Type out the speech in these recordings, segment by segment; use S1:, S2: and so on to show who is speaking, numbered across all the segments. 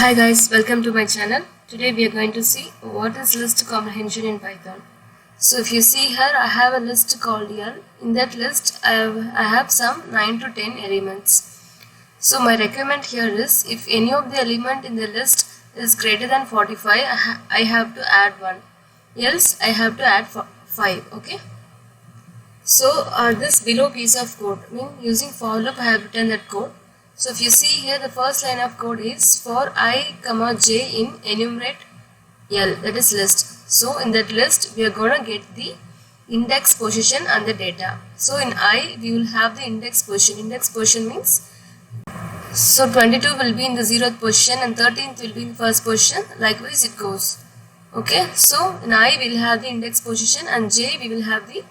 S1: Hi guys, welcome to my channel. Today we are going to see what is list comprehension in Python. So if you see here, I have a list called L. In that list, I have some 9 to 10 elements. So my requirement here is if any of the element in the list is greater than 45, I have to add 1. Else I have to add 5. Okay. So this below piece of code, using for loop I have written that code. So if you see here, the first line of code is for I comma j in enumerate L, that is list. So in that list we are gonna get the index position and the data. So in I we will have the index position. Index position means, so 22 will be in the 0th position and 13th will be in the first position. Likewise it goes. Okay, so in I we will have the index position and j we will have the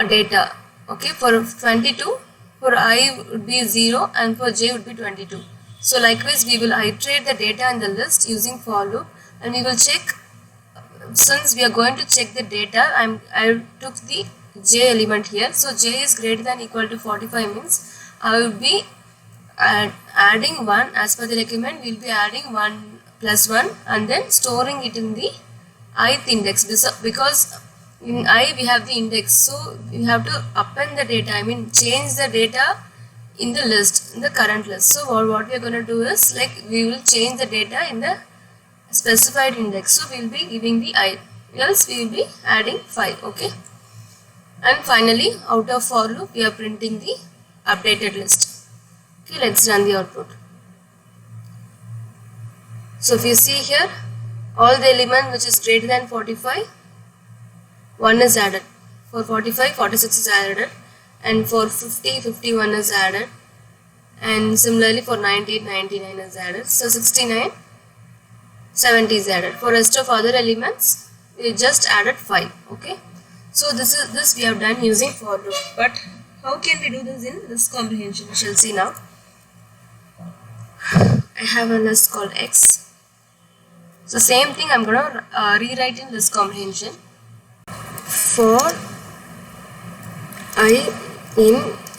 S1: data. Okay, for 22, for I would be 0 and for j would be 22. So likewise we will iterate the data in the list using for loop, and we will check. Since we are going to check the data, I took the j element here. So j is greater than equal to 45 means I will be adding 1 as per the requirement. We will be adding 1 plus 1 and then storing it in the ith index, because in I we have the index, so we have to append the data, change the data in the list, in the current list. So what we are going to do is, like, we will change the data in the specified index. So we will be giving the I, else we will be adding 5. Okay, and finally out of for loop we are printing the updated list. Okay, let's run the output. So if you see here, all the element which is greater than 45, 1 is added. For 45, 46 is added, and for 50, 51 is added, and similarly for 90, 99 is added. So 69, 70 is added. For rest of other elements, we just added 5. Okay, so this we have done using for loop. But how can we do this in list comprehension? We shall see now. I have a list called X. So same thing I'm gonna rewrite in list comprehension. For I in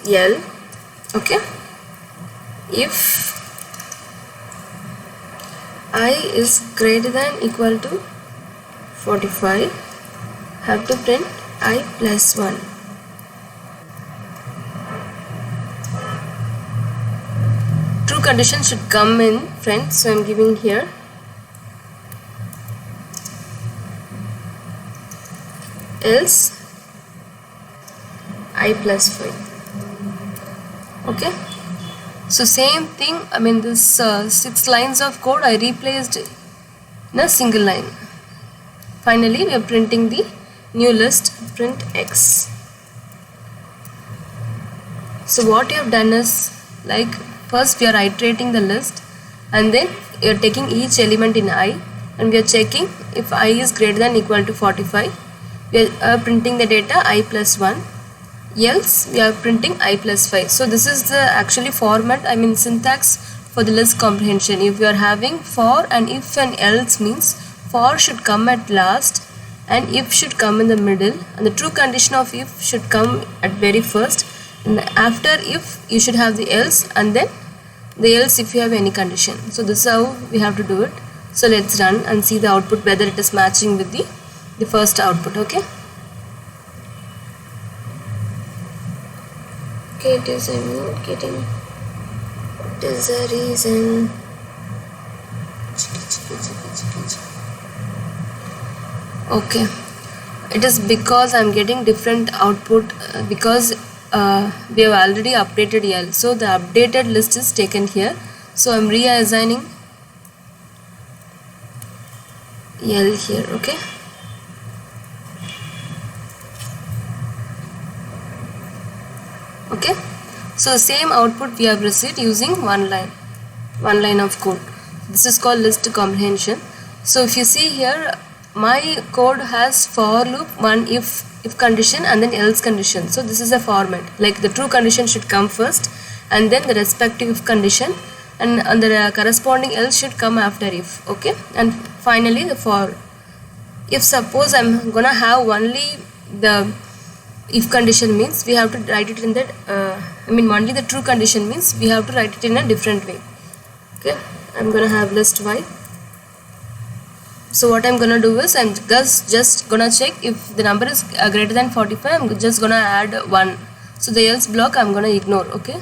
S1: L, okay, if I is greater than equal to 45, have to print I plus 1. True condition should come in front, so I'm giving here. Else I plus 5. Okay, so same thing, this 6 lines of code I replaced in a single line. Finally we are printing the new list, print X. So what you have done is, like, first we are iterating the list, and then you are taking each element in I, and we are checking if I is greater than equal to 45. We are printing the data I plus 1, else we are printing I plus 5. So this is the actually format, syntax for the list comprehension. If you are having for and if and else, means for should come at last and if should come in the middle, and the true condition of if should come at very first, and after if you should have the else, and then the else if you have any condition. So this is how we have to do it. So let's run and see the output, whether it is matching with the first output. Okay, it is, I'm getting, what is the reason? Okay, it is because I'm getting different output because we have already updated L, so the updated list is taken here. So I'm reassigning L here. Okay, okay, so same output we have received using one line of code. This is called list comprehension. So if you see here, my code has for loop, one if condition and then else condition. So this is a format, like the true condition should come first and then the respective if condition, and the corresponding else should come after if. Okay, and finally the for. If suppose I'm gonna have only the if condition, means we have to write it in that only the true condition, means we have to write it in a different way. Okay, I'm gonna have list y. So what I'm gonna do is I'm just gonna check if the number is greater than 45. I'm just gonna add 1. So the else block I'm gonna ignore. Okay,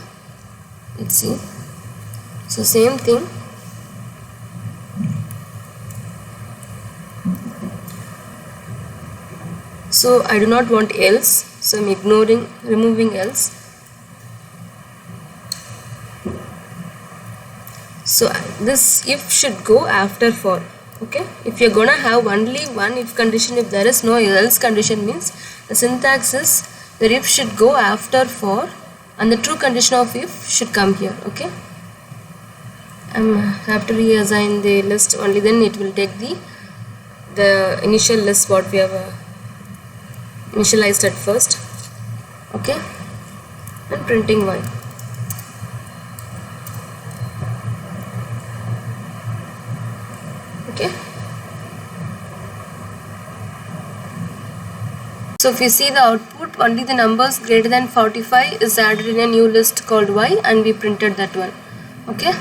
S1: let's see. So same thing. So I do not want else, so I'm removing else. So this if should go after for. Okay, if you're gonna have only one if condition, if there is no else condition, means the syntax is the if should go after for and the true condition of if should come here. Okay, I have to reassign the list only, then it will take the initial list what we have initialized at first. Okay, and printing y. Okay, so if you see the output, only the numbers greater than 45 is added in a new list called y, and we printed that one. Okay,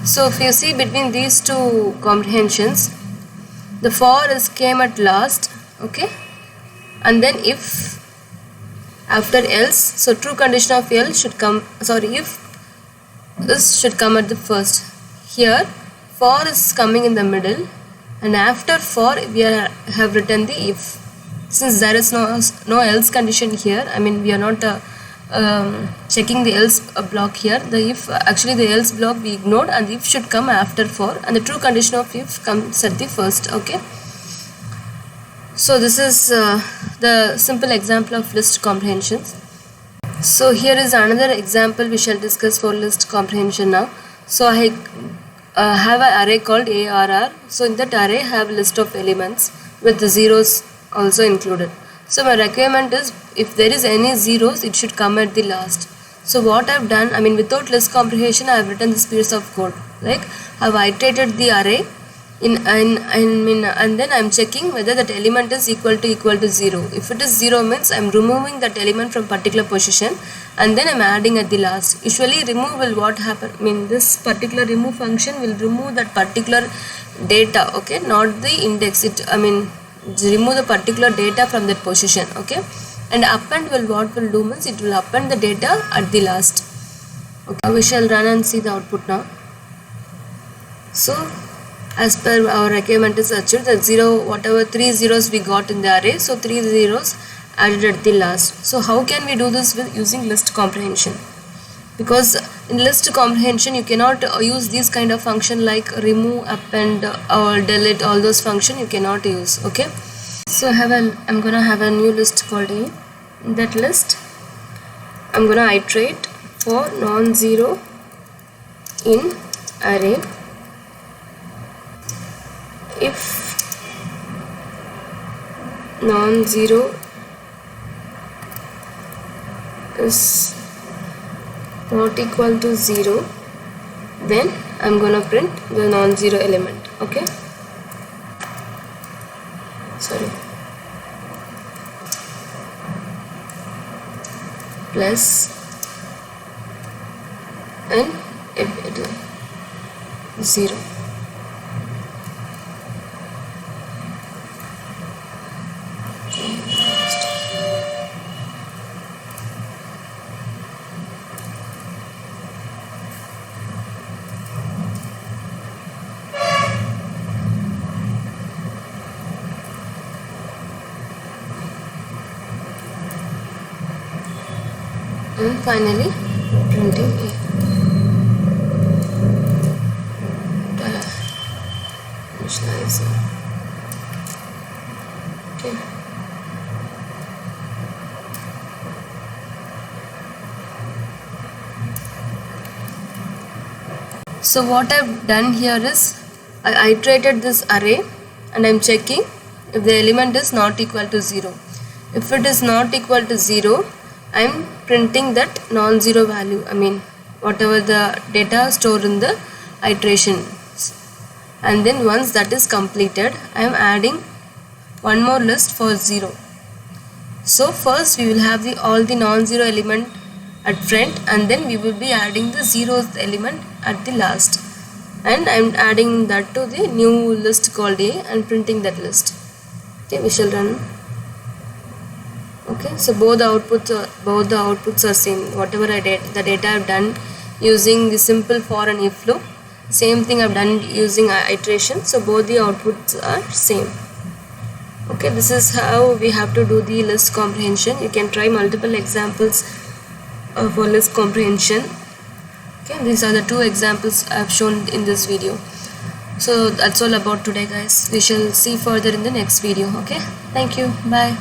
S1: so if you see between these two comprehensions, the for is came at last. Okay, and then if after else, so true condition of else should come, sorry, if this should come at the first. Here for is coming in the middle, and after for we have written the if. Since there is no else condition here, I mean we are not checking the else block here. The if, actually the else block we ignored, and the if should come after for, and the true condition of if comes at the first. Okay, so this is the simple example of list comprehensions. So here is another example we shall discuss for list comprehension now. So I have an array called ARR. So in that array I have a list of elements with the zeros also included. So my requirement is if there is any zeros, it should come at the last. So what I've done, I mean without list comprehension I have written this piece of code. Like I have iterated the array and then I'm checking whether that element is equal to 0. If it is 0 means I'm removing that element from particular position, and then I'm adding at the last. Usually remove will what happen, I mean this particular remove function will remove that particular data. Okay, not the index. It, I mean remove the particular data from that position. Okay, and append will what will do means it will append the data at the last. Okay, we shall run and see the output now. So as per our requirement is achieved, the 0, whatever 3 zeros we got in the array, so 3 zeros added at the last. So how can we do this with using list comprehension? Because in list comprehension you cannot use these kind of function like remove, append or delete, all those function you cannot use. Okay, so I'm gonna have a new list called A. In that list I'm gonna iterate for non-zero in array. If non-zero is not equal to 0, then I'm gonna print the non-zero element. Okay, sorry, plus and if it is 0. And finally printing A. Initializer. Okay. So what I've done here is I iterated this array and I'm checking if the element is not equal to 0. If it is not equal to 0, I'm printing that non-zero value, I mean whatever the data stored in the iteration, and then once that is completed I am adding one more list for 0. So first we will have all the non-zero element at front, and then we will be adding the zeroth element at the last. and I'm adding that to the new list called A and printing that list. Okay, we shall run. Okay, so both the outputs are same. Whatever I did, the data I've done using the simple for and if loop, same thing I've done using iteration, so both the outputs are same. Okay, this is how we have to do the list comprehension. You can try multiple examples for list comprehension. Okay, these are the 2 examples I've shown in this video. So that's all about today, guys. We shall see further in the next video. Okay, thank you, bye.